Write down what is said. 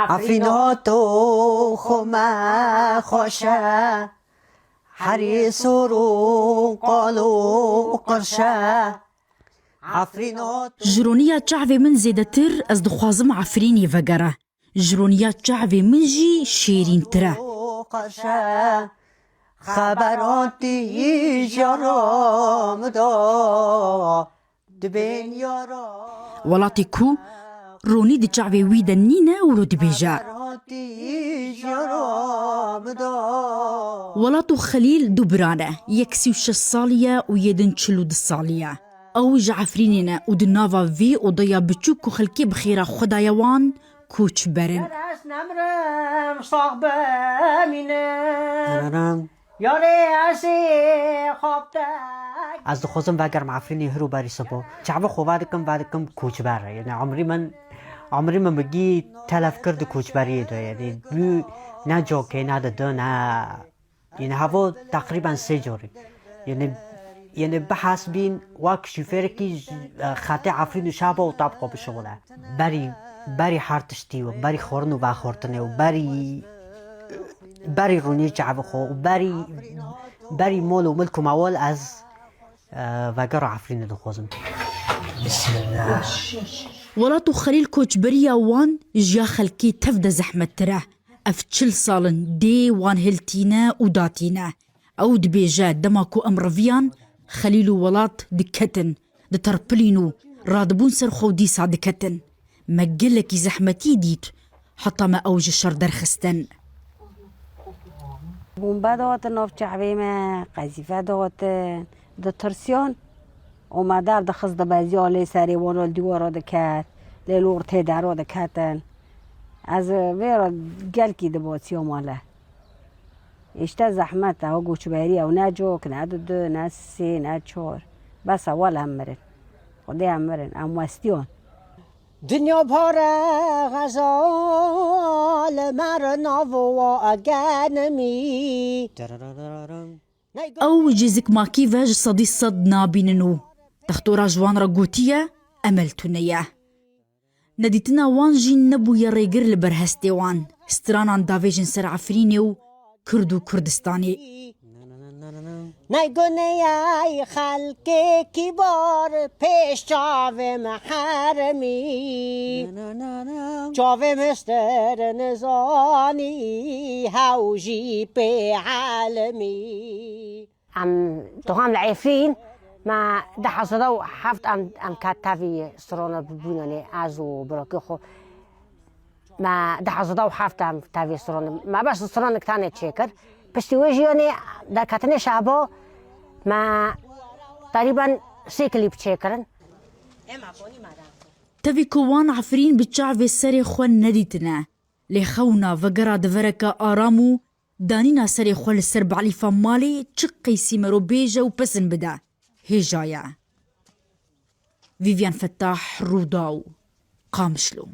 عفریناتو خما خوشه حریص رو قالو قرشه جرونيا تشعفي من زيدتر از دخوازم عفريني وگره جرونيا تشعفي من جي شيرين تره خبراتی جرام دا دبین یارا ولاتي كو روني دي تشعفي ويدا نينا ورو دبيجا ولاتو خليل دوبرانه يكسيو شصالية ويدن تشلو دصالية او جعفرينينا ودنافا في وضيا بچوكو خلكي بخيرا خدايوان كوچ برن نمرم صاحب مینم یاره اسی خوابتک از دخوازم وگر معفرینی هرو باری سبا چعبه خوابدکم کوچ بره یعنی عمری من بگی تلف کرد کوچ بریه دو یعنی نه جوکه نه دو نه یعنی هوا تقریبا 3 جوری یعنی بحث بین وقت شوفر کی خط عفرین شبا و طبقه بشغله بری حرتشتی و بری خورن و بخورتنه و بری رونی جعب خو و بری مال و ملک و موال از وگر عفرین دخوازم بسم الله ولاتو خليل كوچبريا وان جيا خلكي تفدا زحمة تره افتشل صالن دي وان هلتينا وداتينا او دبيجا دماكو امرفيان خليلو ولات دكتن دتربلينو رادبون سرخو دي صادكتن مقلكي زحمتي ديت حتى ما اوج الشر درخستن بومبا داتن اف چعبه ما قذیفه داتن دترسيان اومده ده خز ده بازیاله سری وانال دیوارا ده کت لیلور ته درا ده کتن از ویرا گل کی ده باتی ماله اشته زحمت ها گوچبری او نه جوک نه دو نه 3 نه 4 بس اول هم مرن خودی هم مرن ام وستیان دنیا پاره غزال مرنا و اگنمی او جزك ماكي فاج صدي صد نابيننو تختورا جوان رقوتية أملتونية نديتنا وان جين نبو يريقر لبرهستي وان سترانان دافيجن سر عفرينيو كردو كردستاني نگونه ای خلق کبار پیش چاوه محرمی چاوه مستر نزانی هاوجی پی عالمی تهام العفرين ما ده حصدوا حفت ام كاتافي سرونا ببوناني ازو براكيخو ما ده حصدوا حفت ام تافي سرونا ما بس سرونا كتاني تشيكر بس توجيوني ده كاتني شعبو ما تقريبا سيكلي بتشيكرن تافي كوان عفرين بتشعفي سري خوان نديتنا لخونا وقرا دفركا آرامو دانينا سري خوال السرب علي فمالي تشقي سيمرو بيجا وبسن بدا هجايا فيفيان فتاح روداو قامشلو